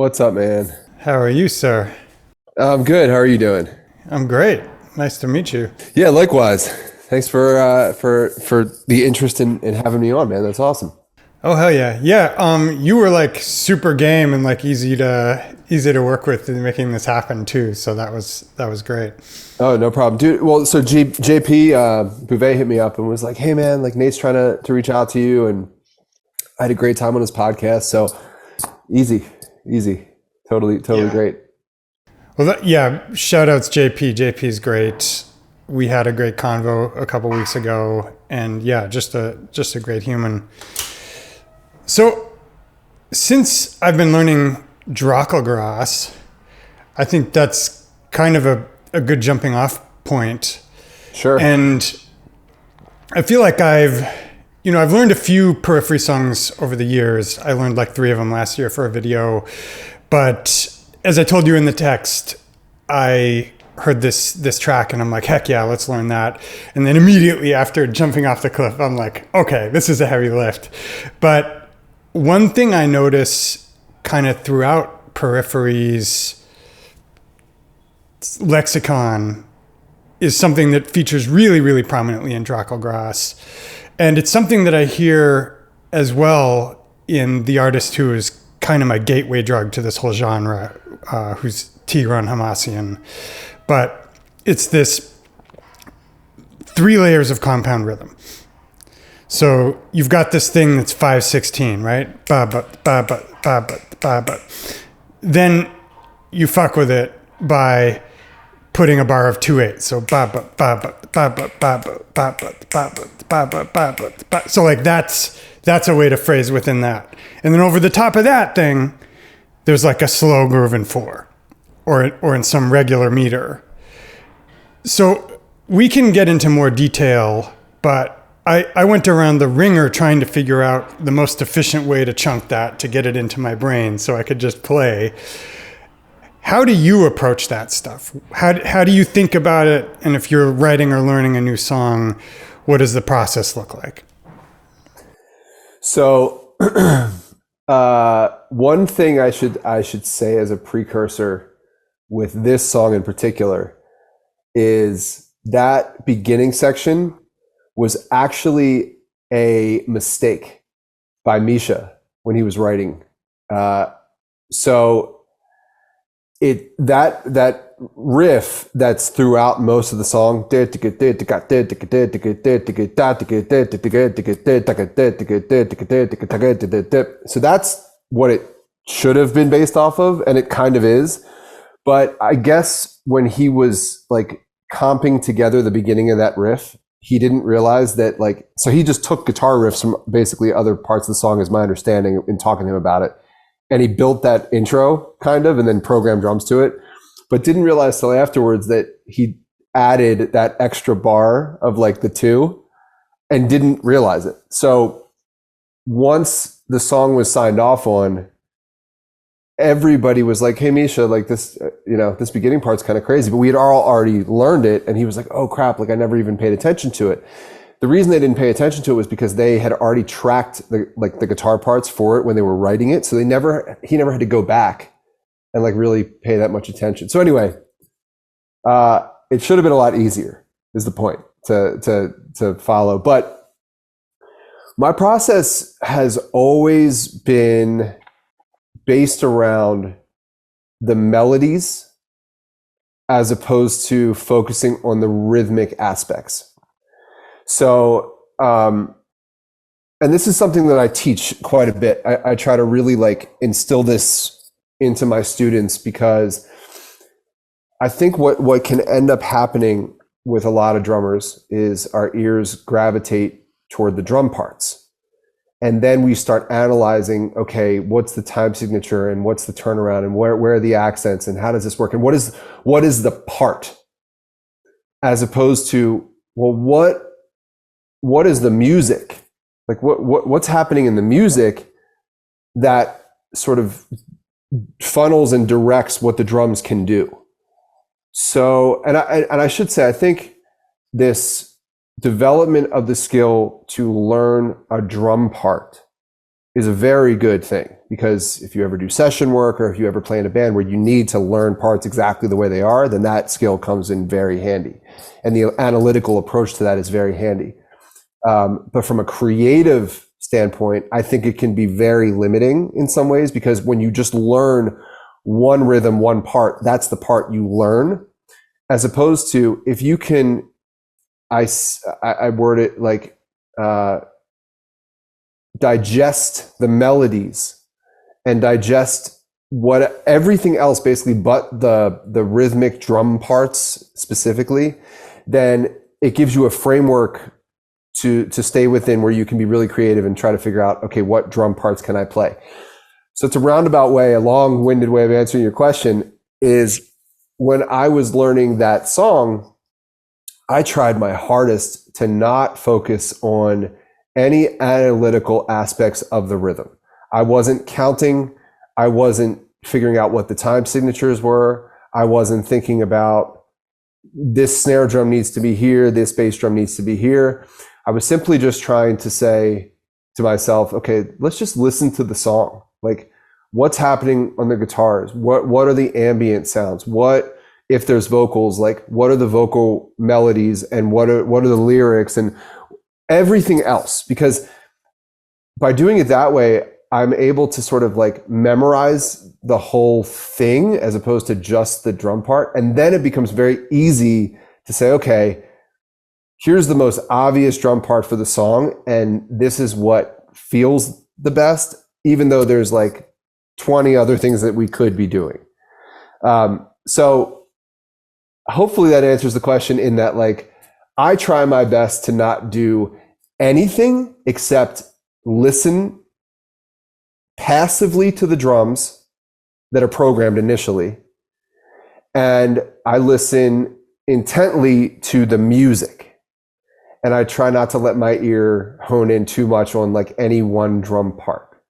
What's up, man? How are you, sir? I'm good. How are you doing? I'm great. Nice to meet you. Yeah, likewise. Thanks for the interest in having me on, man. That's awesome. Oh hell yeah. Yeah, you were like super game and like easy to work with in making this happen too. So that was great. Oh, no problem, dude. Well, so JP Bouvet hit me up and was like, "Hey, man, like Nate's trying to reach out to you, and I had a great time on his podcast." So easy, totally Yeah. great. Well, yeah, shout outs JP. JP's great. We had a great convo a couple weeks ago and yeah, just a great human. So, since I've been learning Dracul Gras, I think that's kind of a good jumping off point. Sure. And I feel like I've learned a few Periphery songs over the years. I learned like 3 of them last year for a video. But as I told you in the text, I heard this track and I'm like, heck yeah, let's learn that. And then immediately after jumping off the cliff, I'm like, okay, this is a heavy lift. But one thing I notice kind of throughout Periphery's lexicon is something that features really, really prominently in Dracul Gras. And it's something that I hear as well in the artist who is kind of my gateway drug to this whole genre, who's Tigran Hamasyan. But it's this 3 layers of compound rhythm. So you've got this thing that's 5/16, right? Ba ba ba ba ba ba ba ba. Then you fuck with it by putting a bar of 2/8. So ba ba ba ba ba ba ba ba ba ba ba ba ba ba ba. So like that's a way to phrase within that. And then over the top of that thing, there's like a slow groove in 4, or in some regular meter. So we can get into more detail, but I went around the ringer trying to figure out the most efficient way to chunk that to get it into my brain so I could just play. How do you approach that stuff? How do you think about it? And if you're writing or learning a new song, what does the process look like? So, one thing I should say as a precursor with this song in particular is that beginning section was actually a mistake by Misha when he was writing. So that riff that's throughout most of the song. So that's what it should have been based off of, and it kind of is. But I guess when he was like comping together the beginning of that riff, he didn't realize that so he just took guitar riffs from basically other parts of the song, is my understanding in talking to him about it. And he built that intro kind of, and then programmed drums to it, but didn't realize till afterwards that he added that extra bar of like the 2 and didn't realize it. So once the song was signed off on, everybody was like, "Hey, Misha, like this, this beginning part's kind of crazy," but we had all already learned it. And he was like, "Oh crap, like I never even paid attention to it." The reason they didn't pay attention to it was because they had already tracked the guitar parts for it when they were writing it. So he never had to go back and like really pay that much attention. So anyway, it should have been a lot easier is the point to follow. But my process has always been based around the melodies as opposed to focusing on the rhythmic aspects. So, and this is something that I teach quite a bit. I try to really like instill this into my students, because I think what can end up happening with a lot of drummers is our ears gravitate toward the drum parts. And then we start analyzing, okay, what's the time signature and what's the turnaround and where are the accents and how does this work? And what is the part? As opposed to, well, what is the music? Like what's happening in the music that sort of funnels and directs what the drums can do? So, and I should say, I think this development of the skill to learn a drum part is a very good thing, because if you ever do session work or if you ever play in a band where you need to learn parts exactly the way they are, then that skill comes in very handy. And the analytical approach to that is very handy. But from a creative standpoint, I think it can be very limiting in some ways, because when you just learn one rhythm, one part, that's the part you learn, as opposed to if you can, I word it like, digest the melodies and digest what everything else basically but the rhythmic drum parts specifically, then it gives you a framework to stay within, where you can be really creative and try to figure out, okay, what drum parts can I play? So it's a roundabout way, a long-winded way of answering your question, is when I was learning that song, I tried my hardest to not focus on any analytical aspects of the rhythm. I wasn't counting. I wasn't figuring out what the time signatures were. I wasn't thinking about this snare drum needs to be here, this bass drum needs to be here. I was simply just trying to say to myself, okay, let's just listen to the song. Like, what's happening on the guitars? What are the ambient sounds? What, if there's vocals, like what are the vocal melodies, and what are the lyrics and everything else? Because by doing it that way, I'm able to sort of like memorize the whole thing as opposed to just the drum part. And then it becomes very easy to say, okay, here's the most obvious drum part for the song, and this is what feels the best, even though there's like 20 other things that we could be doing. So hopefully that answers the question, in that, like, I try my best to not do anything except listen passively to the drums that are programmed initially, and I listen intently to the music. And I try not to let my ear hone in too much on like any one drum part.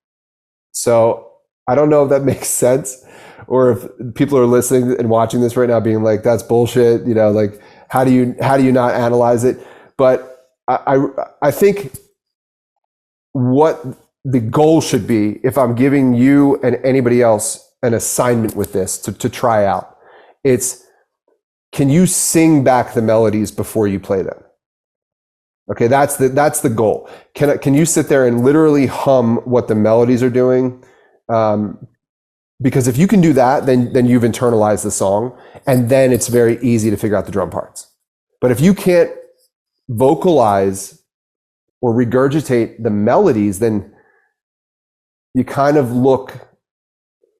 So I don't know if that makes sense, or if people are listening and watching this right now being like, that's bullshit, you know, like how do you not analyze it? But I think what the goal should be, if I'm giving you and anybody else an assignment with this to try out, it's, can you sing back the melodies before you play them? Okay, that's the goal. Can you sit there and literally hum what the melodies are doing? Because if you can do that, then you've internalized the song, and then it's very easy to figure out the drum parts. But if you can't vocalize or regurgitate the melodies, then you kind of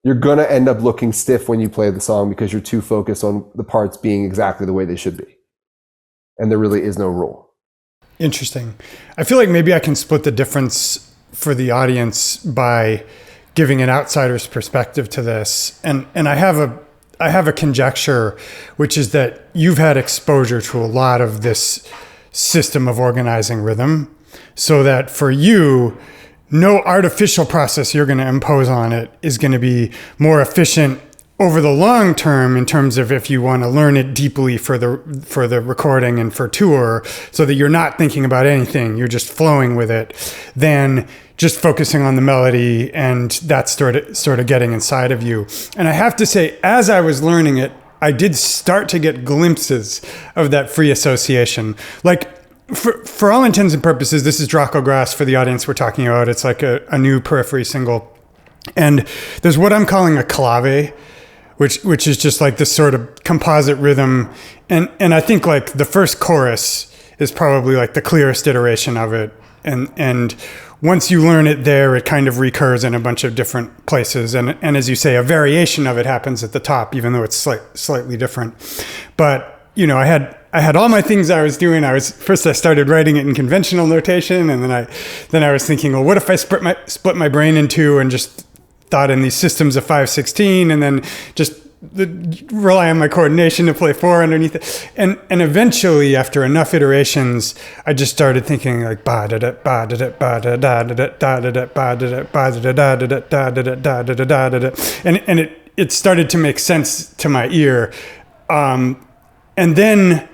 you're gonna end up looking stiff when you play the song, because you're too focused on the parts being exactly the way they should be. And there really is no rule. Interesting. I feel like maybe I can split the difference for the audience by giving an outsider's perspective to this. And I have a conjecture, which is that you've had exposure to a lot of this system of organizing rhythm, so that for you, no artificial process you're going to impose on it is going to be more efficient over the long term, in terms of if you want to learn it deeply for the recording and for tour, so that you're not thinking about anything, you're just flowing with it, than just focusing on the melody and that sort of getting inside of you. And I have to say, as I was learning it, I did start to get glimpses of that free association. Like, for all intents and purposes, this is Dracul Gras for the audience we're talking about. It's like a new Periphery single. And there's what I'm calling a clave, which is just like this sort of composite rhythm. And I think like the first chorus is probably like the clearest iteration of it. And once you learn it there, it kind of recurs in a bunch of different places. And as you say, a variation of it happens at the top, even though it's slightly different. But, you know, I had all my things I was doing. I started writing it in conventional notation. And then I was thinking, well, what if I split my brain in two and just thought in these systems of 5/16, and then just rely on my coordination to play 4 underneath it. And eventually, after enough iterations, I just started thinking like ba da da ba da da ba da da da da da da ba da da ba da da da da da da da da da da da, and it started to make sense to my ear. And then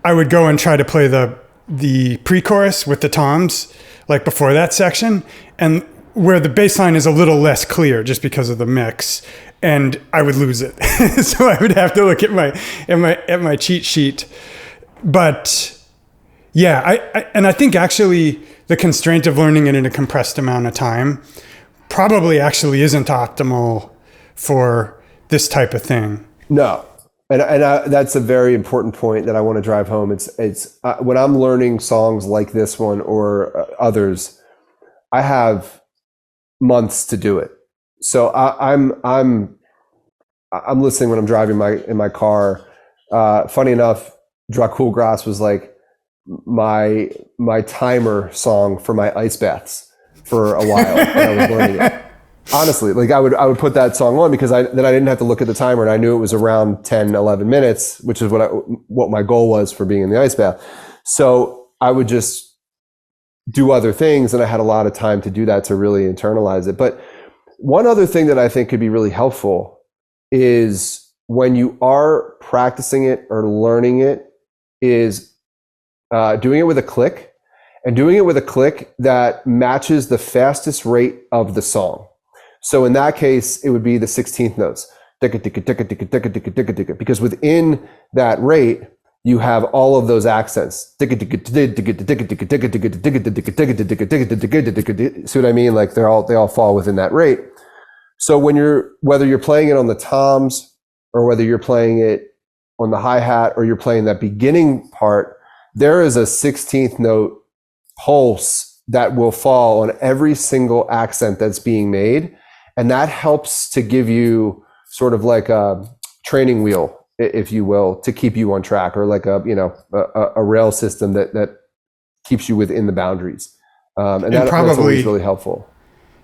I would go and try to play the pre-chorus with the toms, like before that section, and where the bass line is a little less clear just because of the mix, and I would lose it. So I would have to look at my cheat sheet. But yeah, I think actually the constraint of learning it in a compressed amount of time probably actually isn't optimal for this type of thing. No. And that's a very important point that I want to drive home. It's when I'm learning songs like this one or others, I have months to do it. So I'm listening when I'm driving in my car. Funny enough, Dracul Gras was like my timer song for my ice baths for a while when I was learning it. Honestly, like I would put that song on because then I didn't have to look at the timer, and I knew it was around 10, 11 minutes, which is what my goal was for being in the ice bath. So I would just do other things, and I had a lot of time to do that, to really internalize it. But one other thing that I think could be really helpful is when you are practicing it or learning it is doing it with a click, and doing it with a click that matches the fastest rate of the song. So in that case, it would be the 16th notes, because within that rate, you have all of those accents. See what I mean? Like they all fall within that rate. So whether you're playing it on the toms or whether you're playing it on the hi-hat or you're playing that beginning part, there is a 16th note pulse that will fall on every single accent that's being made. And that helps to give you sort of like a training wheel, if you will, to keep you on track, or like a rail system that keeps you within the boundaries. And that's always really helpful.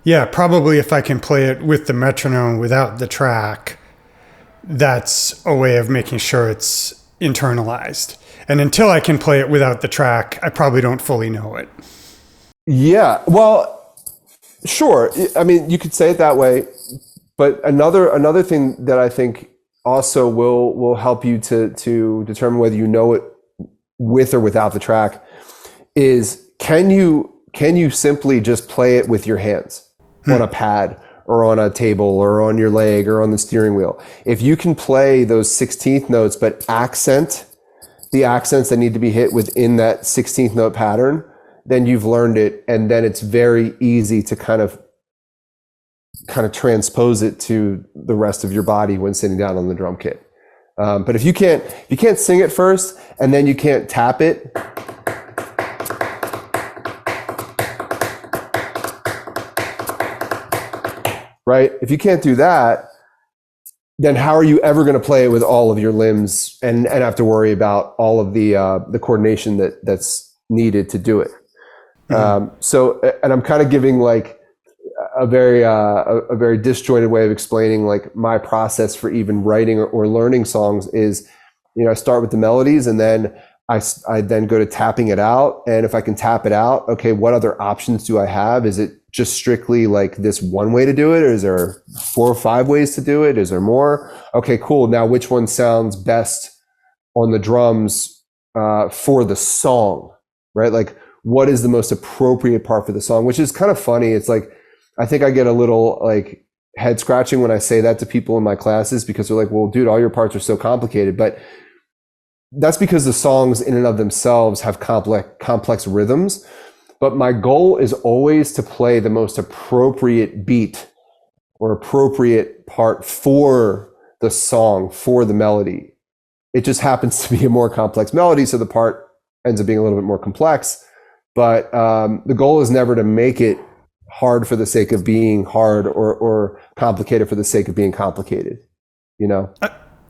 Yeah, probably if I can play it with the metronome without the track, that's a way of making sure it's internalized. And until I can play it without the track, I probably don't fully know it. Yeah, well, sure. I mean, you could say it that way, but another thing that I think also will help you to determine whether you know it with or without the track is can you simply just play it with your hands on a pad or on a table or on your leg or on the steering wheel? If you can play those 16th notes but accent the accents that need to be hit within that 16th note pattern, then you've learned it, and then it's very easy to kind of transpose it to the rest of your body when sitting down on the drum kit. But if you can't sing it first and then you can't tap it, right? If you can't do that, then how are you ever going to play it with all of your limbs and have to worry about all of the coordination that's needed to do it? So, and I'm kind of giving like a very disjointed way of explaining like my process for even writing or learning songs is, I start with the melodies and then I then go to tapping it out. And if I can tap it out, okay, what other options do I have? Is it just strictly like this one way to do it? Or is there 4 or 5 ways to do it? Is there more? Okay, cool. Now which one sounds best on the drums for the song, right? Like, what is the most appropriate part for the song, which is kind of funny. It's like, I think I get a little like head scratching when I say that to people in my classes because they're like, well, dude, all your parts are so complicated. But that's because the songs in and of themselves have complex rhythms. But my goal is always to play the most appropriate beat or appropriate part for the song, for the melody. It just happens to be a more complex melody, so the part ends up being a little bit more complex. But the goal is never to make it hard for the sake of being hard or complicated for the sake of being complicated.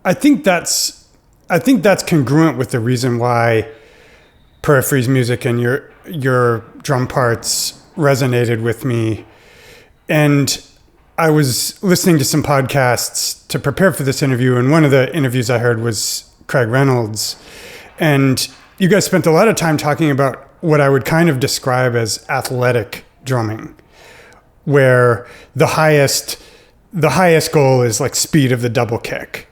I think that's congruent with the reason why Periphery's music and your drum parts resonated with me. And I was listening to some podcasts to prepare for this interview, and one of the interviews I heard was Craig Reynolds. And you guys spent a lot of time talking about what I would kind of describe as athletic drumming, where the highest goal is like speed of the double kick,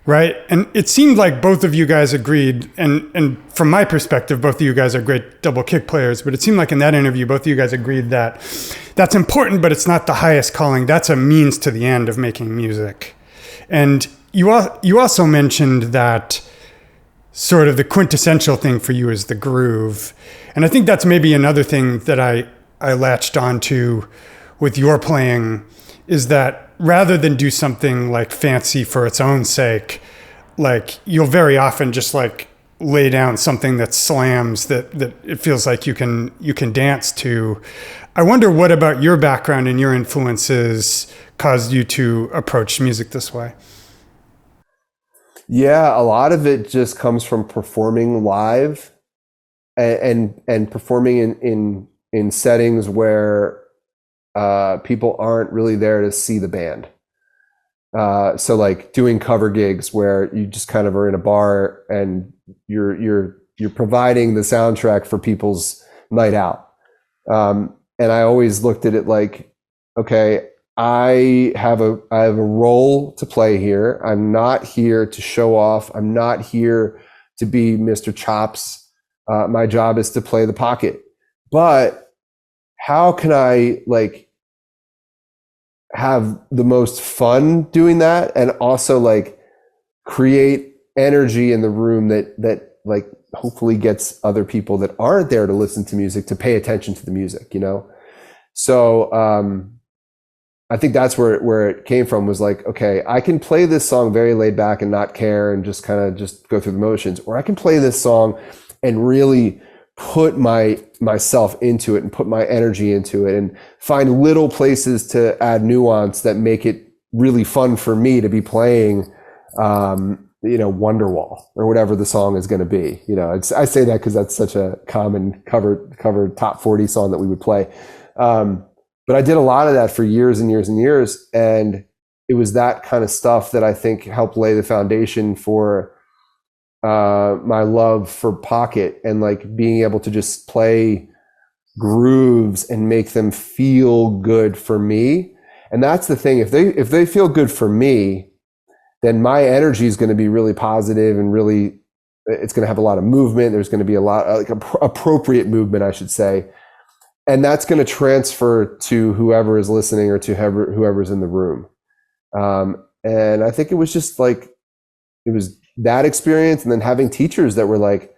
right? And it seemed like both of you guys agreed, and from my perspective, both of you guys are great double kick players, but it seemed like in that interview, both of you guys agreed that that's important, but it's not the highest calling. That's a means to the end of making music. And you also mentioned that sort of the quintessential thing for you is the groove. And I think that's maybe another thing that I latched onto with your playing, is that rather than do something like fancy for its own sake, like you'll very often just like lay down something that slams, that it feels like you can dance to. I wonder what about your background and your influences caused you to approach music this way? Yeah, a lot of it just comes from performing live and performing in settings where people aren't really there to see the band. So like doing cover gigs where you just kind of are in a bar and you're providing the soundtrack for people's night out. And I always looked at it like, okay, I have a role to play here. I'm not here to show off. I'm not here to be Mr. Chops. My job is to play the pocket. But how can I like have the most fun doing that and also like create energy in the room that like hopefully gets other people that aren't there to listen to music to pay attention to the music, you know? So I think that's where it came from, was like, okay, I can play this song very laid back and not care and just kind of just go through the motions, or I can play this song and really put myself into it and put my energy into it and find little places to add nuance that make it really fun for me to be playing, Wonderwall or whatever the song is going to be. You know, I say that because that's such a common cover top 40 song that we would play. But I did a lot of that for years and years and years. And it was that kind of stuff that I think helped lay the foundation for my love for pocket and like being able to just play grooves and make them feel good for me. And that's the thing. If they feel good for me, then my energy is going to be really positive and really, it's going to have a lot of movement. There's going to be a lot like appropriate movement, I should say. And that's going to transfer to whoever is listening or to whoever's in the room. And I think it was just like, it was that experience. And then having teachers that were like,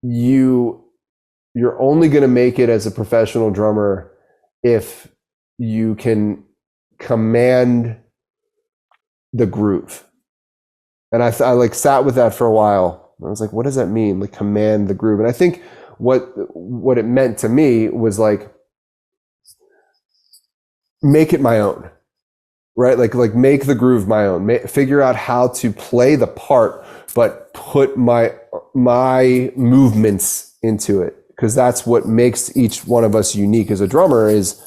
you're only going to make it as a professional drummer if you can command the groove. And I like sat with that for a while. I was like, what does that mean? Like command the groove. And I think what it meant to me was like, make it my own, right? Like make the groove my own, figure out how to play the part, but put my movements into it. Cause that's what makes each one of us unique as a drummer, is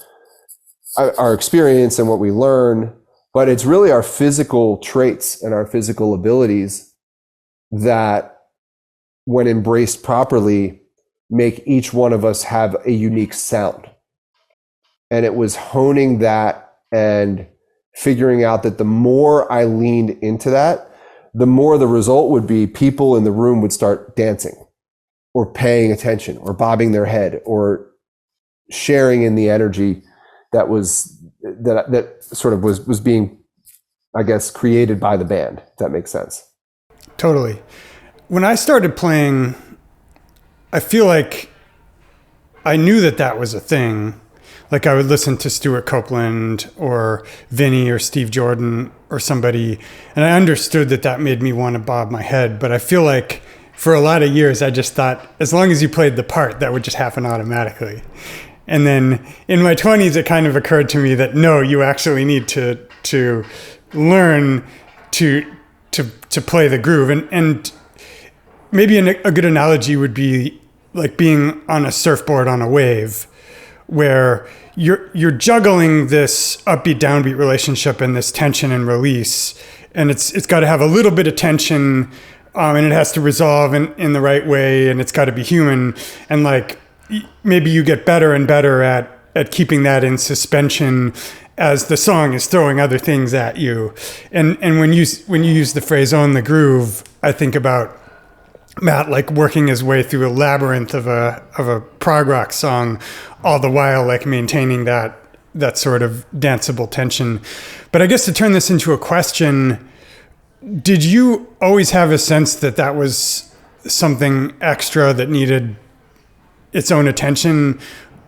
our experience and what we learn, but it's really our physical traits and our physical abilities that, when embraced properly, make each one of us have a unique sound. And it was honing that and figuring out that the more I leaned into that, the more the result would be people in the room would start dancing or paying attention or bobbing their head or sharing in the energy that sort of was being, I guess, created by the band, if that makes sense. Totally. When I started playing, I feel like I knew that was a thing. Like I would listen to Stuart Copeland or Vinny or Steve Jordan or somebody, and I understood that made me want to bob my head. But I feel like for a lot of years, I just thought as long as you played the part, that would just happen automatically. And then in my 20s, it kind of occurred to me that no, you actually need to learn to play the groove. And maybe a good analogy would be like being on a surfboard on a wave, where you're juggling this upbeat downbeat relationship and this tension and release, and it's got to have a little bit of tension, and it has to resolve in the right way, and it's got to be human, and like maybe you get better and better at keeping that in suspension as the song is throwing other things at you. And when you use the phrase "own the groove," I think about Matt like working his way through a labyrinth of a prog rock song, all the while like maintaining that sort of danceable tension. But I guess to turn this into a question, did you always have a sense that that was something extra that needed its own attention,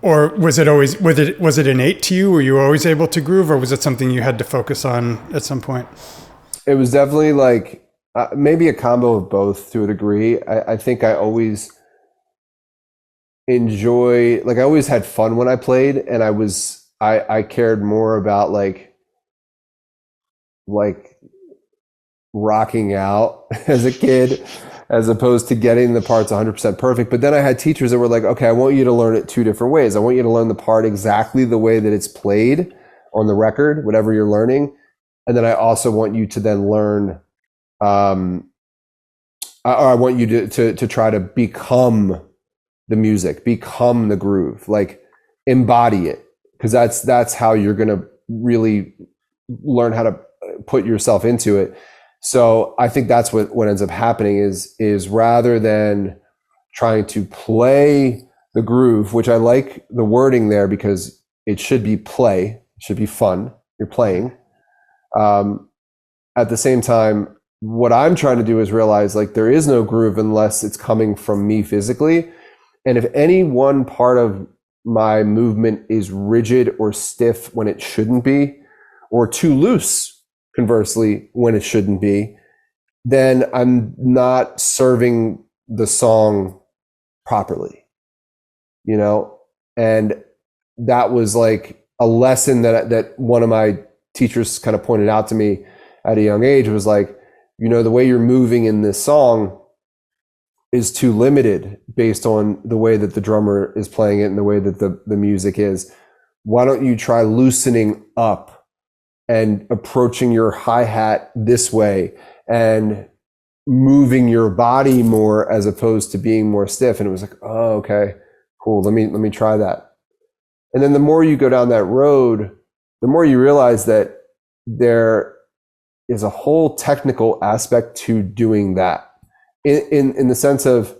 or was it innate to you? Were you always able to groove, or was it something you had to focus on at some point? It was definitely like maybe a combo of both to a degree. I think I always I always had fun when I played, and I cared more about like rocking out as a kid as opposed to getting the parts 100% perfect. But then I had teachers that were like, okay, I want you to learn it two different ways. I want you to learn the part exactly the way that it's played on the record, whatever you're learning. And then I also want you to then learn, or I want you to try to become the music, become the groove, like embody it. Because that's how you're going to really learn how to put yourself into it. So I think that's what ends up happening is rather than trying to play the groove, which I like the wording there because it should be play, it should be fun, you're playing. At the same time, what I'm trying to do is realize like there is no groove unless it's coming from me physically. And if any one part of my movement is rigid or stiff when it shouldn't be, or too loose, conversely, when it shouldn't be, then I'm not serving the song properly, you know? And that was like a lesson that one of my teachers kind of pointed out to me at a young age. Was like, you know, the way you're moving in this song is too limited based on the way that the drummer is playing it and the way that the music is. Why don't you try loosening up and approaching your hi-hat this way and moving your body more as opposed to being more stiff? And it was like, oh, okay, cool. Let me try that. And then the more you go down that road, the more you realize that there is a whole technical aspect to doing that. In the sense of,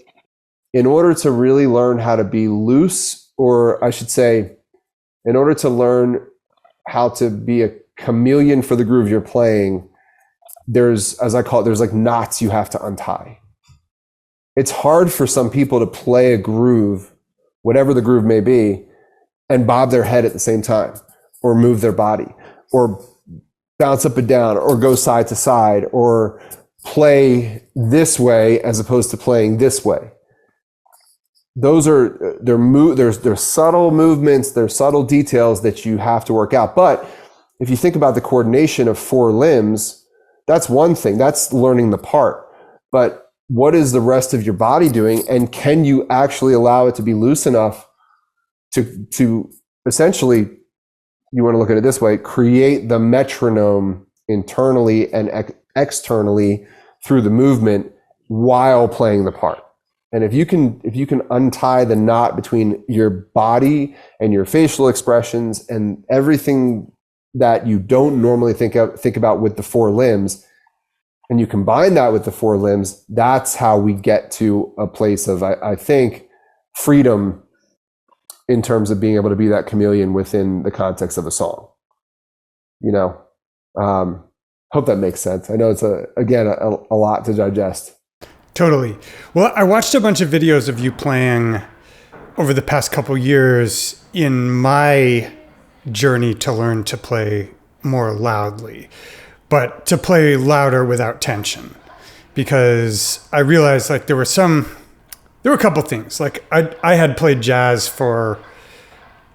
in order to really learn how to be loose, or I should say, in order to learn how to be a chameleon for the groove you're playing, there's, as I call it, there's like knots you have to untie. It's hard for some people to play a groove, whatever the groove may be, and bob their head at the same time, or move their body, or bounce up and down, or go side to side, or play this way as opposed to playing this way. Those are, there's subtle movements, there's subtle details that you have to work out. But if you think about the coordination of four limbs, that's one thing, that's learning the part. But what is the rest of your body doing? And can you actually allow it to be loose enough to essentially, you want to look at it this way, create the metronome internally and externally through the movement while playing the part. And if you can untie the knot between your body and your facial expressions and everything that you don't normally think about with the four limbs, and you combine that with the four limbs, that's how we get to a place of, I think, freedom in terms of being able to be that chameleon within the context of a song. You know, hope that makes sense. I know it's a lot to digest. Totally. Well, I watched a bunch of videos of you playing over the past couple years in my journey to learn to play more loudly, but to play louder without tension, because I realized like there were a couple things. Like I had played jazz for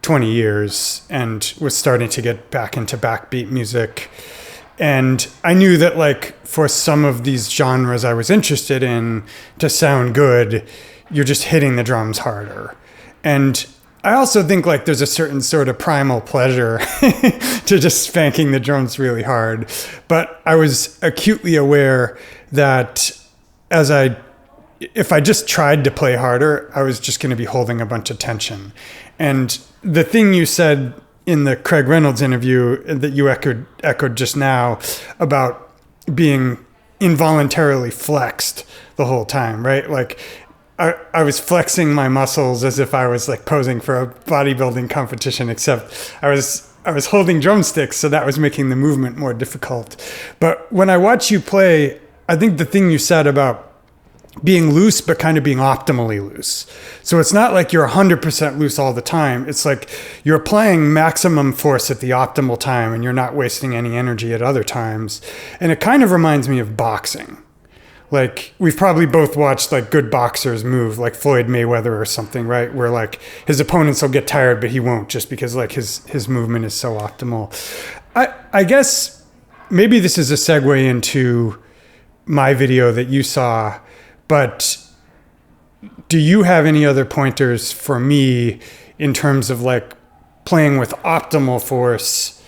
20 years and was starting to get back into backbeat music. And I knew that like for some of these genres I was interested in, to sound good, you're just hitting the drums harder. And I also think like there's a certain sort of primal pleasure to just spanking the drums really hard. But I was acutely aware that if I just tried to play harder, I was just going to be holding a bunch of tension. And the thing you said in the Craig Reynolds interview that you echoed just now about being involuntarily flexed the whole time, right? Like I was flexing my muscles as if I was like posing for a bodybuilding competition, except I was holding drumsticks, so that was making the movement more difficult. But when I watch you play, I think the thing you said about being loose, but kind of being optimally loose. So it's not like you're 100% loose all the time. It's like you're applying maximum force at the optimal time and you're not wasting any energy at other times. And it kind of reminds me of boxing. Like we've probably both watched like good boxers move, like Floyd Mayweather or something, right? Where like his opponents will get tired, but he won't, just because like his movement is so optimal. I guess maybe this is a segue into my video that you saw, but do you have any other pointers for me in terms of like playing with optimal force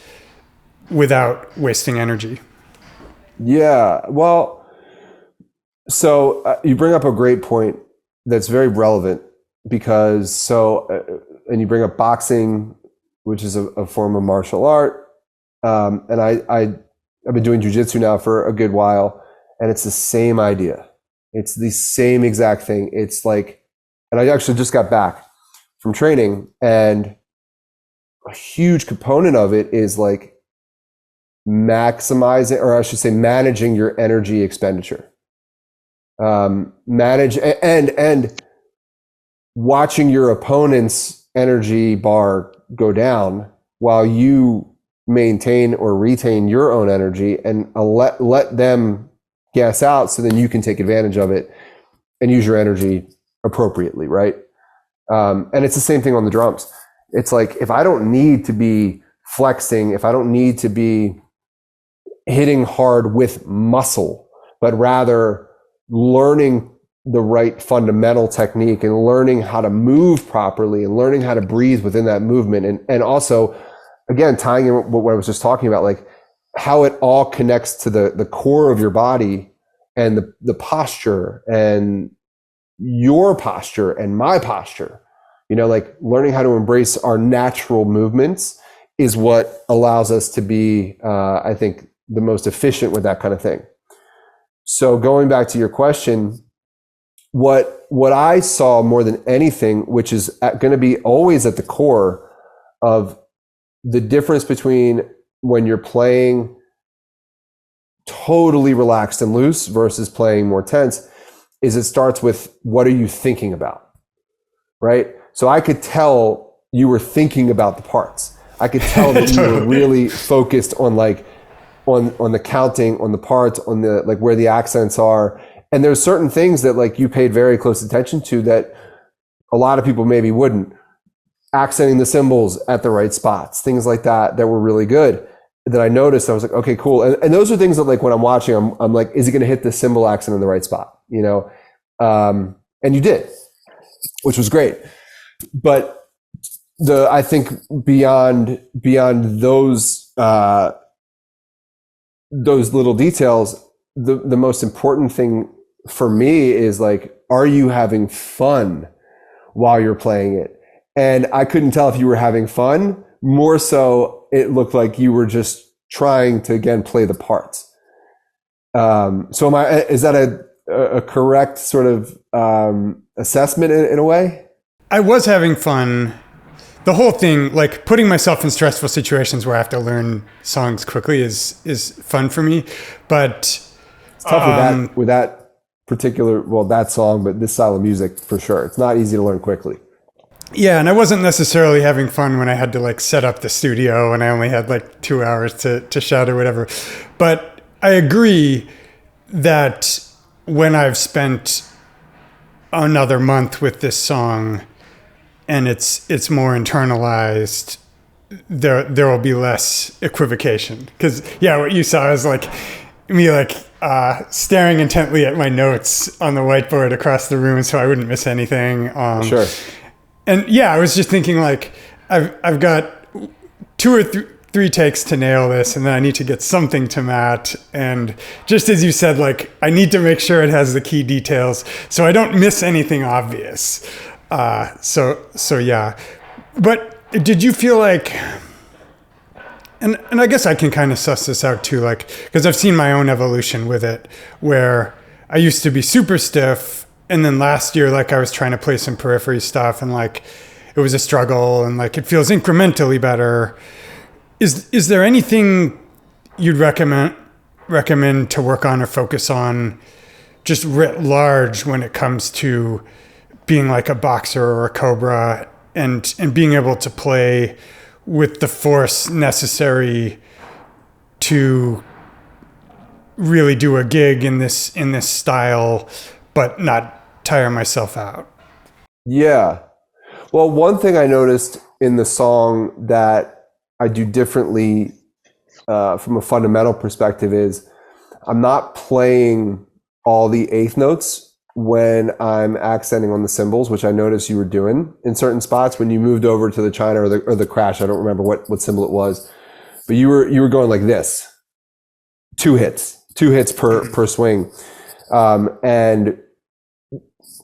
without wasting energy? Yeah, well, so you bring up a great point that's very relevant because and you bring up boxing, which is a form of martial art. And I've been doing jujitsu now for a good while, and it's the same idea. It's the same exact thing. It's like, and I actually just got back from training, and a huge component of it is like maximizing, or I should say managing your energy expenditure. Manage and watching your opponent's energy bar go down while you maintain or retain your own energy, and let them gas out, so then you can take advantage of it and use your energy appropriately, right? And it's the same thing on the drums. It's like, if I don't need to be flexing, if I don't need to be hitting hard with muscle, but rather learning the right fundamental technique and learning how to move properly and learning how to breathe within that movement. And also, again, tying in what I was just talking about, like how it all connects to the core of your body and the posture and your posture and my posture. You know, like learning how to embrace our natural movements is what allows us to be, I think, the most efficient with that kind of thing. So going back to your question, what I saw more than anything, which is going to be always at the core of the difference between when you're playing totally relaxed and loose versus playing more tense, is it starts with, what are you thinking about, right? So I could tell you were thinking about the parts. I could tell that you were really focused on like, on the counting, on the parts, on the, like where the accents are. And there's certain things that like you paid very close attention to that a lot of people maybe wouldn't. Accenting the cymbals at the right spots, things like that were really good. That I noticed, I was like, okay, cool. And those are things that like when I'm watching, I'm like, is it going to hit the cymbal accent in the right spot? You know? And you did, which was great. But I think beyond those little details, the most important thing for me is like, are you having fun while you're playing it? And I couldn't tell if you were having fun. More so, it looked like you were just trying to, again, play the parts. So is that a correct sort of assessment in a way? I was having fun. The whole thing, like putting myself in stressful situations where I have to learn songs quickly is fun for me. But it's tough with that particular, well, that song, but this style of music for sure. It's not easy to learn quickly. Yeah, and I wasn't necessarily having fun when I had to like set up the studio and I only had like 2 hours to shout or whatever. But I agree that when I've spent another month with this song and it's more internalized, there will be less equivocation. Because yeah, what you saw is like me like staring intently at my notes on the whiteboard across the room so I wouldn't miss anything. Sure. And yeah, I was just thinking like, I've got 2 or 3 takes to nail this, and then I need to get something to Matt. And just as you said, like I need to make sure it has the key details so I don't miss anything obvious. So yeah. But did you feel like, And I guess I can kind of suss this out too, like, because I've seen my own evolution with it, where I used to be super stiff, and then last year, like, I was trying to play some periphery stuff, and like, it was a struggle, and like, it feels incrementally better. Is there anything you'd recommend to work on or focus on, just writ large, when it comes to being like a boxer or a cobra, and being able to play with the force necessary to really do a gig in this style, but not tire myself out? Yeah. Well, one thing I noticed in the song that I do differently from a fundamental perspective is I'm not playing all the eighth notes when I'm accenting on the cymbals, which I noticed you were doing in certain spots when you moved over to the China or the crash. I don't remember what cymbal it was, but you were going like this, two hits per swing. And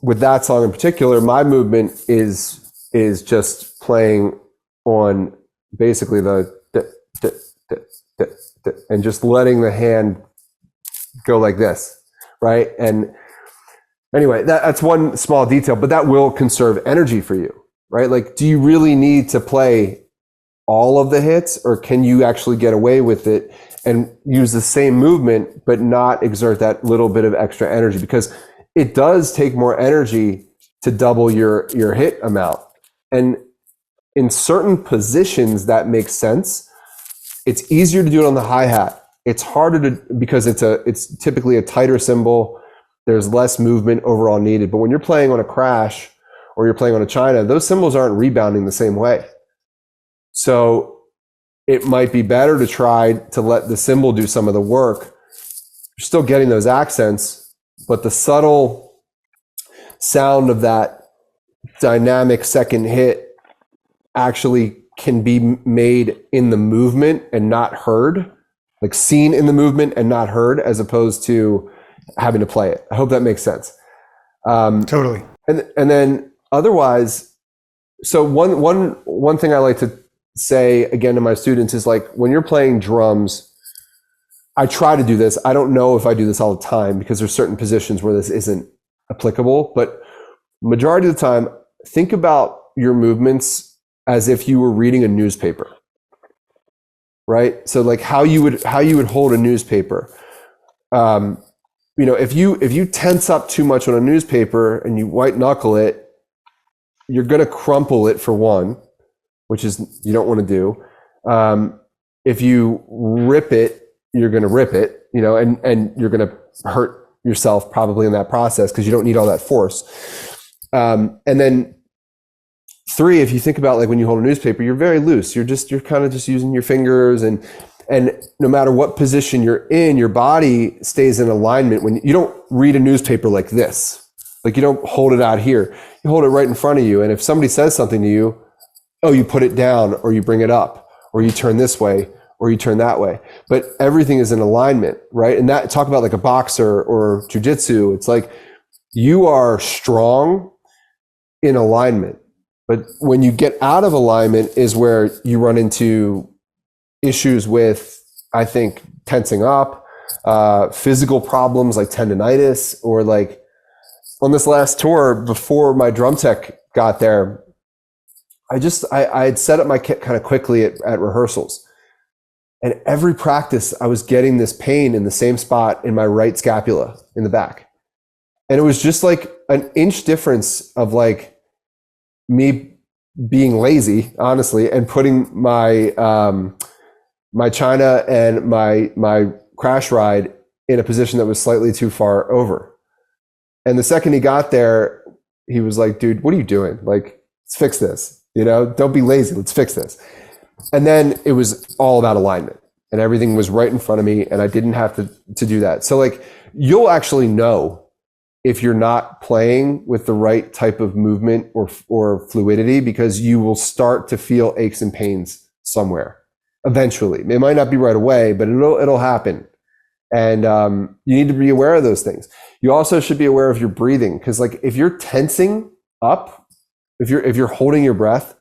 with that song in particular, my movement is just playing on basically the and just letting the hand go like this, right? And anyway, that's one small detail, but that will conserve energy for you, right? Like, do you really need to play all of the hits, or can you actually get away with it and use the same movement, but not exert that little bit of extra energy? Because it does take more energy to double your hit amount. And in certain positions, that makes sense. It's easier to do it on the hi-hat. It's harder to, because it's typically a tighter cymbal. There's less movement overall needed. But when you're playing on a crash or you're playing on a China, those cymbals aren't rebounding the same way. So it might be better to try to let the cymbal do some of the work. You're still getting those accents, but the subtle sound of that dynamic second hit actually can be made in the movement and not heard, like seen in the movement and not heard, as opposed to having to play it. I hope that makes sense. Totally. And then otherwise, so one thing I like to say again to my students is, like, when you're playing drums, I try to do this. I don't know if I do this all the time, because there's certain positions where this isn't applicable, but majority of the time, think about your movements as if you were reading a newspaper, right? So like how you would hold a newspaper. If you tense up too much on a newspaper and you white knuckle it, you're going to crumple it, for one, which is you don't want to do. If you rip it, you're going to rip it, and you're going to hurt yourself probably in that process, because you don't need all that force. And then 3, if you think about, like, when you hold a newspaper, you're very loose. You're kind of just using your fingers, and no matter what position you're in, your body stays in alignment. When you don't read a newspaper like this, like, you don't hold it out here, you hold it right in front of you. And if somebody says something to you, you put it down, or you bring it up, or you turn this way, or you turn that way. But everything is in alignment, right? And that, talk about like a boxer or jujitsu, it's like you are strong in alignment. But when you get out of alignment is where you run into issues with, I think, tensing up, physical problems like tendonitis, or like on this last tour before my drum tech got there, I had set up my kit kind of quickly at rehearsals. And every practice I was getting this pain in the same spot in my right scapula in the back. And it was just like an inch difference of like me being lazy, honestly, and putting my my China and my crash ride in a position that was slightly too far over. And the second he got there, he was like, "Dude, what are you doing? Like, let's fix this. Don't be lazy. Let's fix this." And then it was all about alignment, and everything was right in front of me, and I didn't have to do that. So like, you'll actually know if you're not playing with the right type of movement or fluidity, because you will start to feel aches and pains somewhere eventually. It might not be right away, but it'll happen. And you need to be aware of those things. You also should be aware of your breathing, because like, if you're tensing up, if you're holding your breath,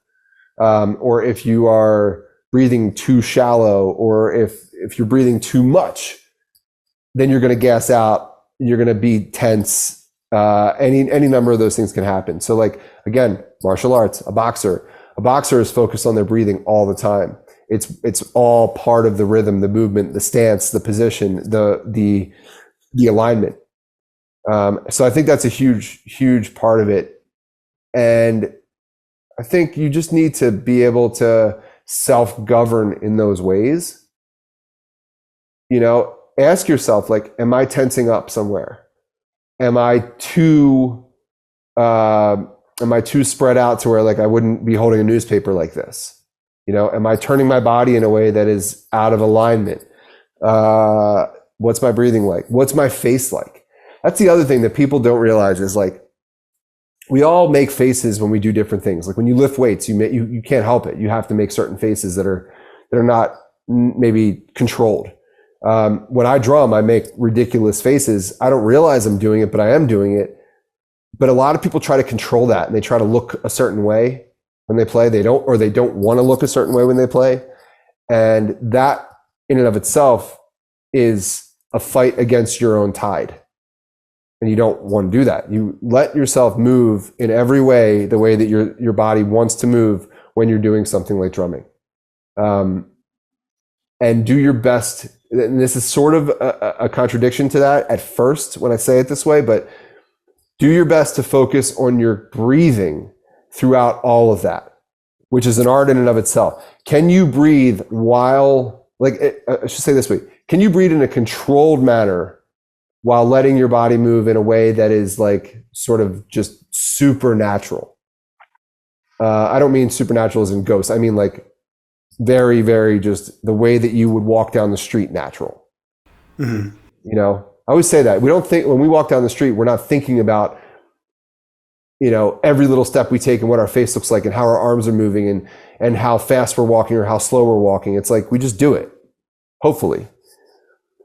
or if you are breathing too shallow, or if you're breathing too much, then you're going to gas out. You're going to be tense. Any number of those things can happen. So like, again, martial arts, a boxer is focused on their breathing all the time. It's all part of the rhythm, the movement, the stance, the position, the alignment. So I think that's a huge part of it. And I think you just need to be able to self-govern in those ways. You know, ask yourself, like, am I tensing up somewhere? Am I too spread out to where like I wouldn't be holding a newspaper like this? You know, am I turning my body in a way that is out of alignment? What's my breathing like? What's my face like? That's the other thing that people don't realize is like, we all make faces when we do different things. Like when you lift weights, you can't help it. You have to make certain faces that are not maybe controlled. When I drum, I make ridiculous faces. I don't realize I'm doing it, but I am doing it. But a lot of people try to control that, and they try to look a certain way when they play. They don't want to look a certain way when they play. And that in and of itself is a fight against your own tide. And you don't want to do that. You let yourself move in every way, the way that your body wants to move when you're doing something like drumming. And do your best. And this is sort of a contradiction to that at first when I say it this way, but do your best to focus on your breathing throughout all of that, which is an art in and of itself. Can you breathe while, I should say this way, can you breathe in a controlled manner while letting your body move in a way that is like sort of just supernatural? I don't mean supernatural as in ghosts. I mean like very, very just the way that you would walk down the street natural. Mm-hmm. You know, I always say that. We don't think, when we walk down the street, we're not thinking about, you know, every little step we take and what our face looks like and how our arms are moving and how fast we're walking or how slow we're walking. It's like we just do it, hopefully.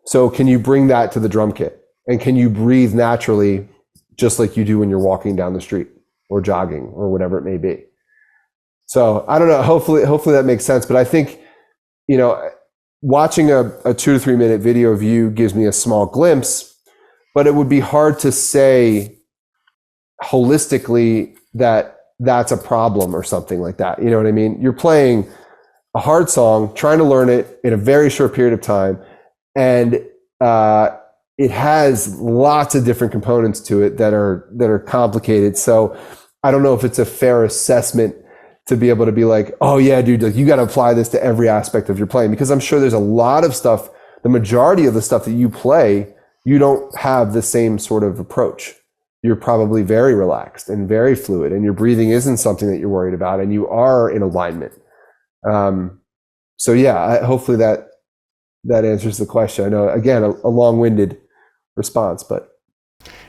So can you bring that to the drum kit? And can you breathe naturally just like you do when you're walking down the street or jogging or whatever it may be? So I don't know, hopefully that makes sense. But I think, you know, watching a 2 to 3 minute video of you gives me a small glimpse, but it would be hard to say holistically that that's a problem or something like that. You know what I mean? You're playing a hard song, trying to learn it in a very short period of time. And it has lots of different components to it that are complicated. So I don't know if it's a fair assessment to be able to be like, oh yeah, dude, like you got to apply this to every aspect of your playing, because I'm sure there's a lot of stuff, the majority of the stuff that you play, you don't have the same sort of approach. You're probably very relaxed and very fluid, and your breathing isn't something that you're worried about, and you are in alignment. So yeah, hopefully that answers the question. I know, again, a long-winded response, but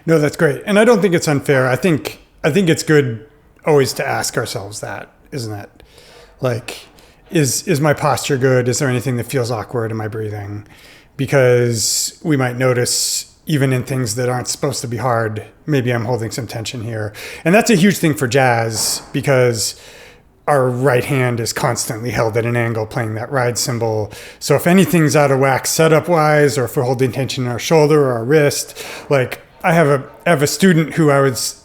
no, that's great. And I don't think it's unfair. I think it's good always to ask ourselves that, isn't it? Like, is my posture good? Is there anything that feels awkward in my breathing? Because we might notice even in things that aren't supposed to be hard, maybe I'm holding some tension here. And that's a huge thing for jazz, because our right hand is constantly held at an angle playing that ride cymbal. So if anything's out of whack setup wise, or if we're holding tension in our shoulder or our wrist, like I have a student who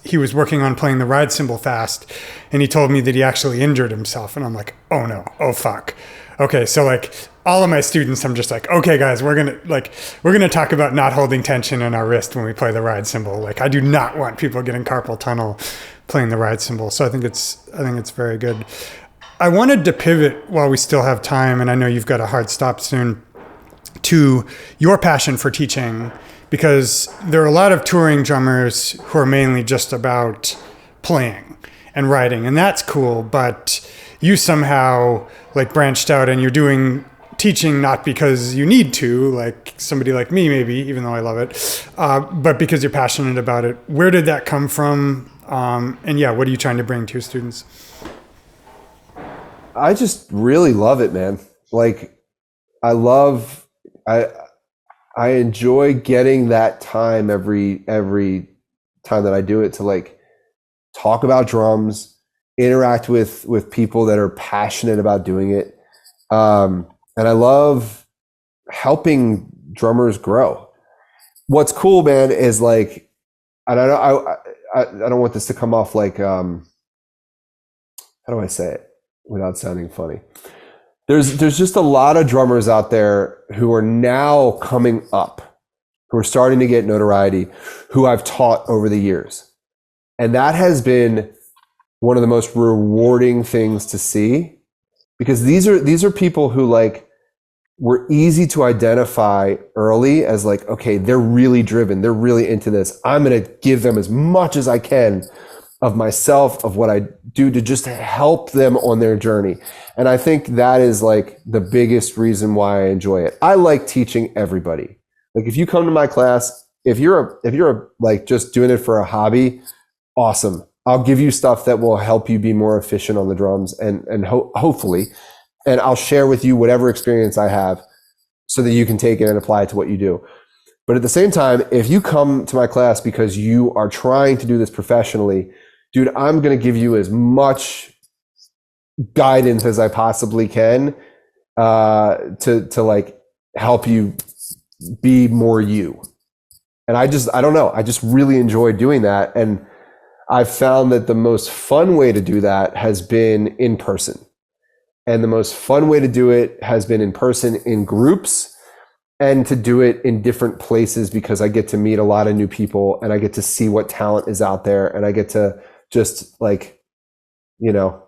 he was working on playing the ride cymbal fast, and he told me that he actually injured himself. And I'm like, oh no, oh fuck. Okay, so like all of my students, I'm just like, okay guys, we're gonna talk about not holding tension in our wrist when we play the ride cymbal. Like I do not want people getting carpal tunnel playing the ride cymbal. So I think it's very good. I wanted to pivot while we still have time, and I know you've got a hard stop soon, to your passion for teaching, because there are a lot of touring drummers who are mainly just about playing and writing, and that's cool, but you somehow like branched out and you're doing teaching not because you need to, like somebody like me maybe, even though I love it, but because you're passionate about it. Where did that come from? And yeah, what are you trying to bring to your students? I just really love it, man. Like I enjoy getting that time every time that I do it to like talk about drums, interact with people that are passionate about doing it. And I love helping drummers grow. What's cool, man, is like, and I don't want this to come off like, how do I say it without sounding funny? There's just a lot of drummers out there who are now coming up, who are starting to get notoriety, who I've taught over the years. And that has been one of the most rewarding things to see, because these are people who like were easy to identify early as like, okay, they're really driven, they're really into this. I'm going to give them as much as I can of myself, of what I do to just help them on their journey. And I think that is like the biggest reason why I enjoy it. I like teaching everybody. Like if you come to my class, if you're like just doing it for a hobby, awesome. I'll give you stuff that will help you be more efficient on the drums and hopefully, and I'll share with you whatever experience I have so that you can take it and apply it to what you do. But at the same time, if you come to my class because you are trying to do this professionally, dude, I'm going to give you as much guidance as I possibly can to like help you be more you. And I don't know. I just really enjoy doing that. And I've found that the most fun way to do that has been in person. And the most fun way to do it has been in person in groups, and to do it in different places, because I get to meet a lot of new people and I get to see what talent is out there, and I get to just like, you know,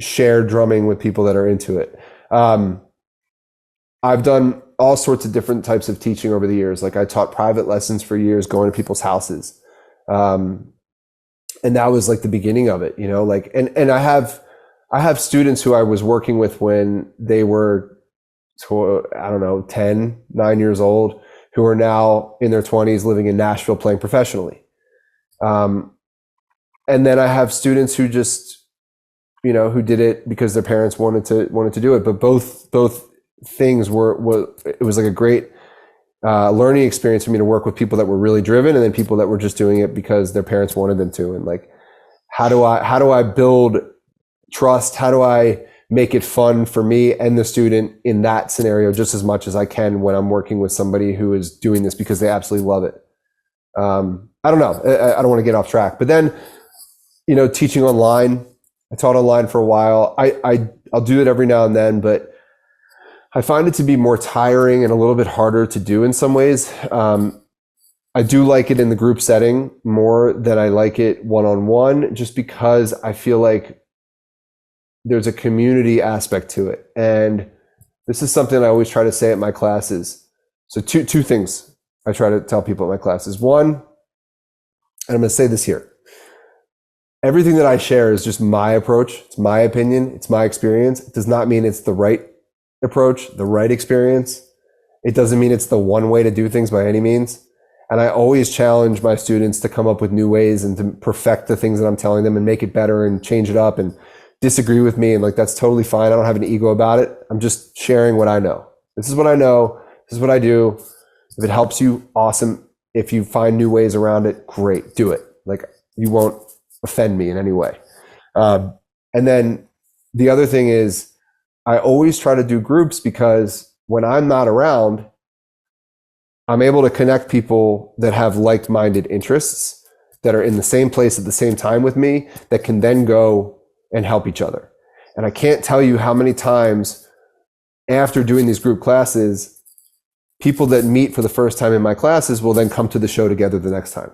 share drumming with people that are into it. I've done all sorts of different types of teaching over the years. Like I taught private lessons for years, going to people's houses. And that was like the beginning of it, you know, like, and I have students who I was working with when they were, I don't know, 9 years old, who are now in their 20s living in Nashville playing professionally. And then I have students who just, you know, who did it because their parents wanted to do it. But both things it was like a great learning experience for me to work with people that were really driven, and then people that were just doing it because their parents wanted them to. And like, how do I build trust? How do I make it fun for me and the student in that scenario just as much as I can when I'm working with somebody who is doing this because they absolutely love it? I don't know. I don't want to get off track. But then, you know, teaching online, I taught online for a while. I'll do it every now and then, but I find it to be more tiring and a little bit harder to do in some ways. I do like it in the group setting more than I like it one-on-one, just because I feel like there's a community aspect to it. And this is something I always try to say at my classes. So two things I try to tell people at my classes. One, and I'm going to say this here, everything that I share is just my approach. It's my opinion. It's my experience. It does not mean it's the right approach, the right experience. It doesn't mean it's the one way to do things by any means. And I always challenge my students to come up with new ways and to perfect the things that I'm telling them and make it better and change it up and disagree with me. And like, that's totally fine. I don't have an ego about it. I'm just sharing what I know. This is what I know. This is what I do. If it helps you, awesome. If you find new ways around it, great, do it. Like, you won't offend me in any way. And then the other thing is, I always try to do groups because when I'm not around, I'm able to connect people that have like-minded interests, that are in the same place at the same time with me, that can then go and help each other. And I can't tell you how many times after doing these group classes, people that meet for the first time in my classes will then come to the show together the next time.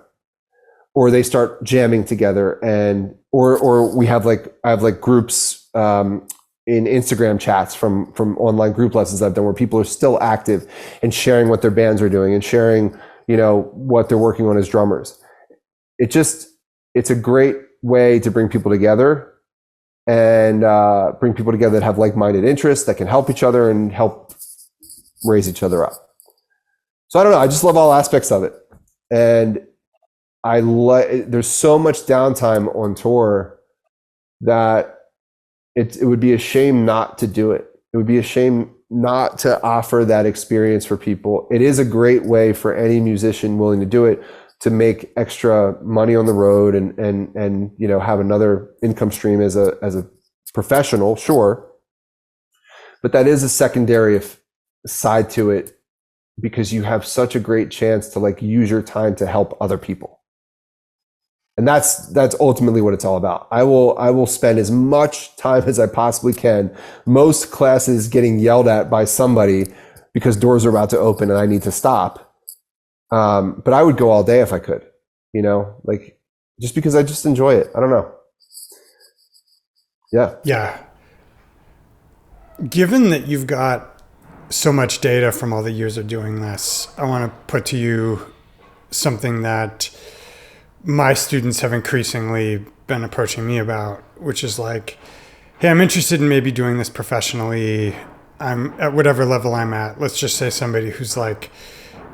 Or they start jamming together, and or we have like, I have like groups in Instagram chats from online group lessons I've done, where people are still active and sharing what their bands are doing and sharing, you know, what they're working on as drummers. It's a great way to bring people together and bring people together that have like-minded interests, that can help each other and help raise each other up. So I don't know. I just love all aspects of it. And there's so much downtime on tour that it would be a shame not to do it. It would be a shame not to offer that experience for people. It is a great way for any musician willing to do it to make extra money on the road and you know, have another income stream as a professional, sure. But that is a secondary side to it, because you have such a great chance to like use your time to help other people. And that's ultimately what it's all about. I will spend as much time as I possibly can, most classes getting yelled at by somebody because doors are about to open and I need to stop. But I would go all day if I could, like just because I just enjoy it. I don't know. Yeah. Yeah. Given that you've got so much data from all the years of doing this, I want to put to you something that my students have increasingly been approaching me about, which is like, hey, I'm interested in maybe doing this professionally. I'm at whatever level I'm at. Let's just say somebody who's like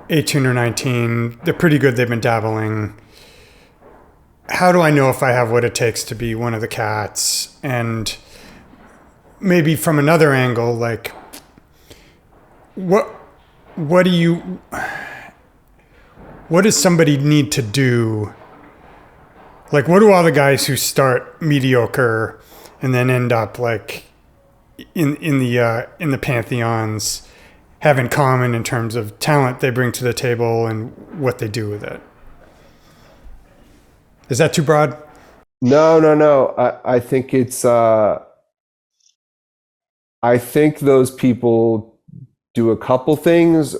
18 or 19. They're pretty good. They've been dabbling. How do I know if I have what it takes to be one of the cats? And maybe from another angle, like, what does somebody need to do? Like, what do all the guys who start mediocre and then end up like in the pantheons have in common in terms of talent they bring to the table and what they do with it? Is that too broad? No. I think it's. I think those people do a couple things.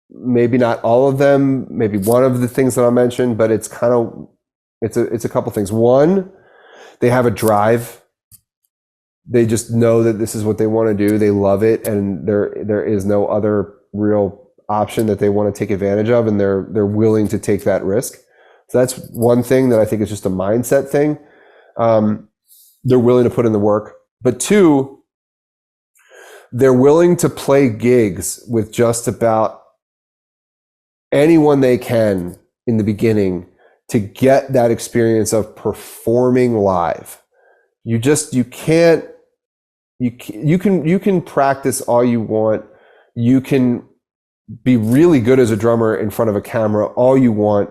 Maybe not all of them. Maybe one of the things that I mentioned, but it's kind of. It's a couple things. One, they have a drive. They just know that this is what they want to do. They love it, and there is no other real option that they want to take advantage of, and they're willing to take that risk. So that's one thing that I think is just a mindset thing. They're willing to put in the work. But two, they're willing to play gigs with just about anyone they can in the beginning to get that experience of performing live. You can practice all you want. You can be really good as a drummer in front of a camera all you want,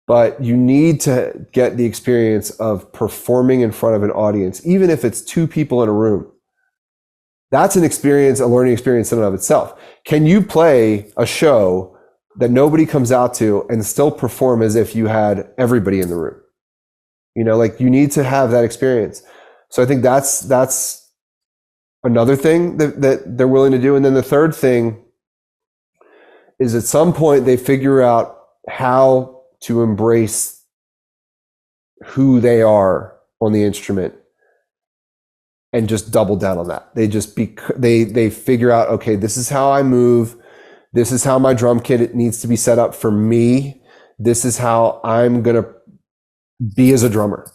but you need to get the experience of performing in front of an audience, even if it's 2 people in a room. That's an experience, a learning experience in and of itself. Can you play a show that nobody comes out to and still perform as if you had everybody in the room? Like, you need to have that experience. So I think that's another thing that they're willing to do. And then the third thing is, at some point they figure out how to embrace who they are on the instrument and just double down on that. They figure out, okay, this is how I move. This is how my drum kit needs to be set up for me. This is how I'm going to be as a drummer.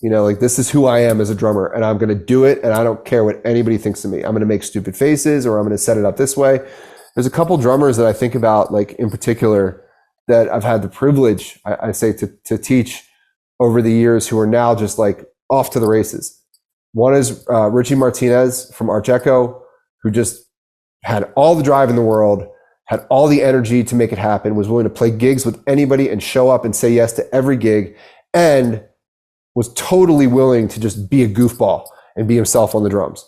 Like, this is who I am as a drummer, and I'm going to do it. And I don't care what anybody thinks of me. I'm going to make stupid faces, or I'm going to set it up this way. There's a couple drummers that I think about, like, in particular, that I've had the privilege, I say, to teach over the years, who are now just like off to the races. One is Richie Martinez from Art Deco, who just had all the drive in the world, had all the energy to make it happen, was willing to play gigs with anybody and show up and say yes to every gig, and was totally willing to just be a goofball and be himself on the drums.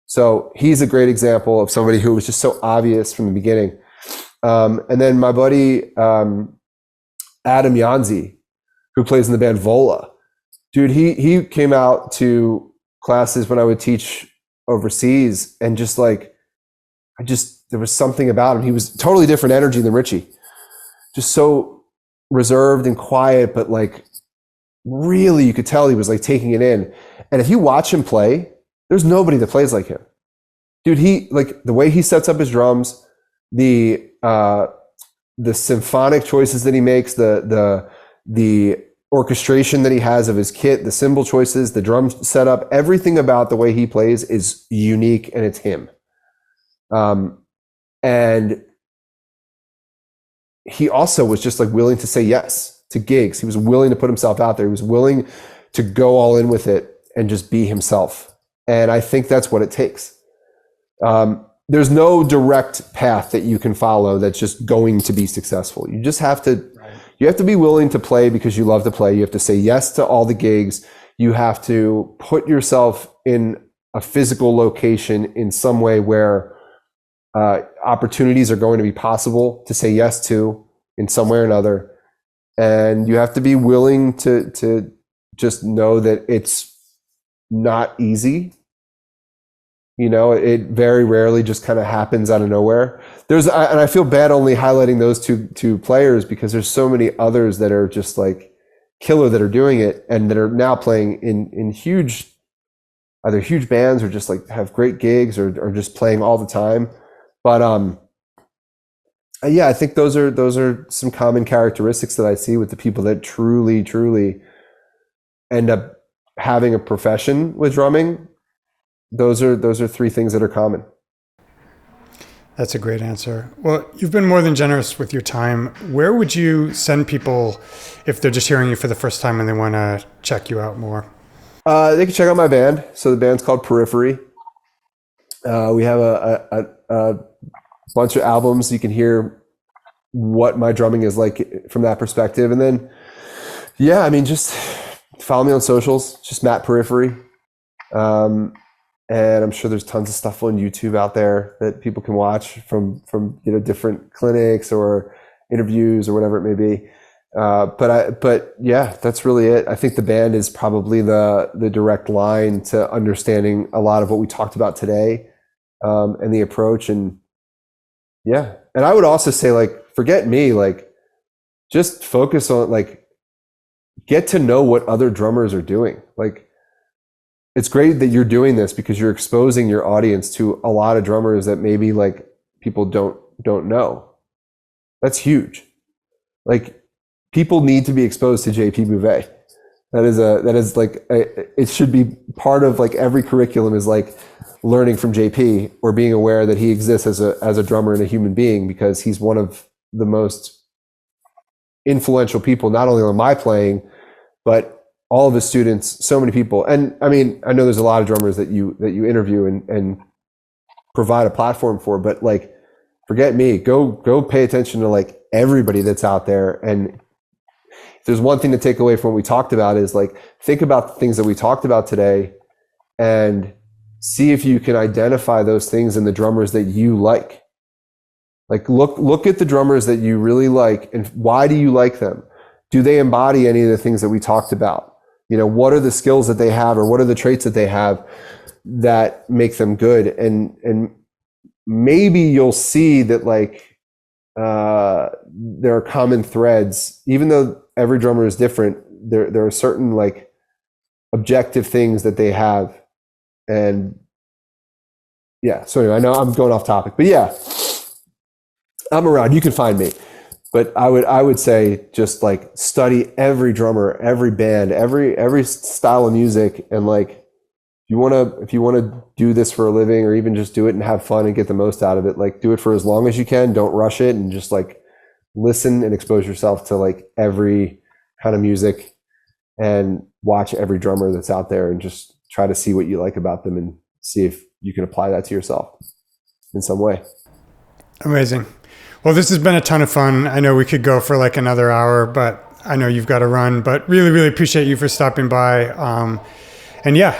So he's a great example of somebody who was just so obvious from the beginning. And then my buddy Adam Yanzi, who plays in the band Vola. Dude, he came out to classes when I would teach overseas, and just like, there was something about him. He was totally different energy than Richie. Just so reserved and quiet, but like, really, you could tell he was like taking it in. And if you watch him play, there's nobody that plays like him. Dude, he, like, the way he sets up his drums, the symphonic choices that he makes, the orchestration that he has of his kit, the cymbal choices, the drum setup, everything about the way he plays is unique, and it's him. And he also was just like willing to say yes to gigs. He was willing to put himself out there. He was willing to go all in with it and just be himself. And I think that's what it takes. There's no direct path that you can follow that's just going to be successful. You just have to, you have to be willing to play because you love to play. You have to say yes to all the gigs. You have to put yourself in a physical location in some way where opportunities are going to be possible to say yes to in some way or another. And you have to be willing to just know that it's not easy. You know, it very rarely just kind of happens out of nowhere. And I feel bad only highlighting those two players, because there's so many others that are just like killer that are doing it and that are now playing in huge, either huge bands or just like have great gigs or just playing all the time. But yeah, I think those are some common characteristics that I see with the people that truly end up having a profession with drumming. Those are three things that are common. That's a great answer. Well, you've been more than generous with your time. Where would you send people if they're just hearing you for the first time and they want to check you out more? They can check out my band. So the band's called Periphery. We have a bunch of albums. You can hear what my drumming is like from that perspective. And then, yeah, I mean, just follow me on socials, just Matt Periphery. And I'm sure there's tons of stuff on YouTube out there that people can watch from different clinics or interviews or whatever it may be. But yeah, that's really it. I think the band is probably the direct line to understanding a lot of what we talked about today, and the approach. And yeah, and I would also say, like, forget me, like, just focus on, like, get to know what other drummers are doing. Like, it's great that you're doing this because you're exposing your audience to a lot of drummers that maybe, like, people don't know. That's huge. Like, people need to be exposed to JP Bouvet. That is like it should be part of, like, every curriculum is, like, learning from JP or being aware that he exists as a drummer and a human being, because he's one of the most influential people, not only on my playing, but all of his students, so many people. And I mean, I know there's a lot of drummers that you interview and provide a platform for, but, like, forget me, go pay attention to, like, everybody that's out there. And if there's one thing to take away from what we talked about is, like, think about the things that we talked about today and see if you can identify those things in the drummers that you like. Like, look at the drummers that you really like, and why do you like them? Do they embody any of the things that we talked about? You know, what are the skills that they have, or what are the traits that they have that make them good? And maybe you'll see that, like, there are common threads, even though every drummer is different. There are certain, like, objective things that they have. And yeah, so anyway, I know I'm going off topic, but yeah, I'm around. You can find me. But I would say just, like, study every drummer, every band, every style of music, and, like, if you want to do this for a living, or even just do it and have fun and get the most out of it, like, do it for as long as you can. Don't rush it, and just, like, listen and expose yourself to, like, every kind of music, and watch every drummer that's out there, and just try to see what you like about them and see if you can apply that to yourself in some way. Amazing. Well, this has been a ton of fun. I know we could go for, like, another hour, but I know you've got to run. But really, really appreciate you for stopping by. And yeah,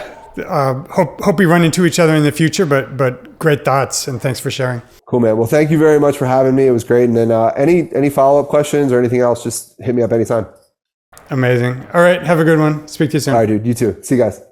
hope we run into each other in the future. But great thoughts, and thanks for sharing. Cool, man. Well, thank you very much for having me. It was great. And then any follow-up questions or anything else, just hit me up anytime. Amazing. All right, have a good one. Speak to you soon. All right, dude. You too. See you guys.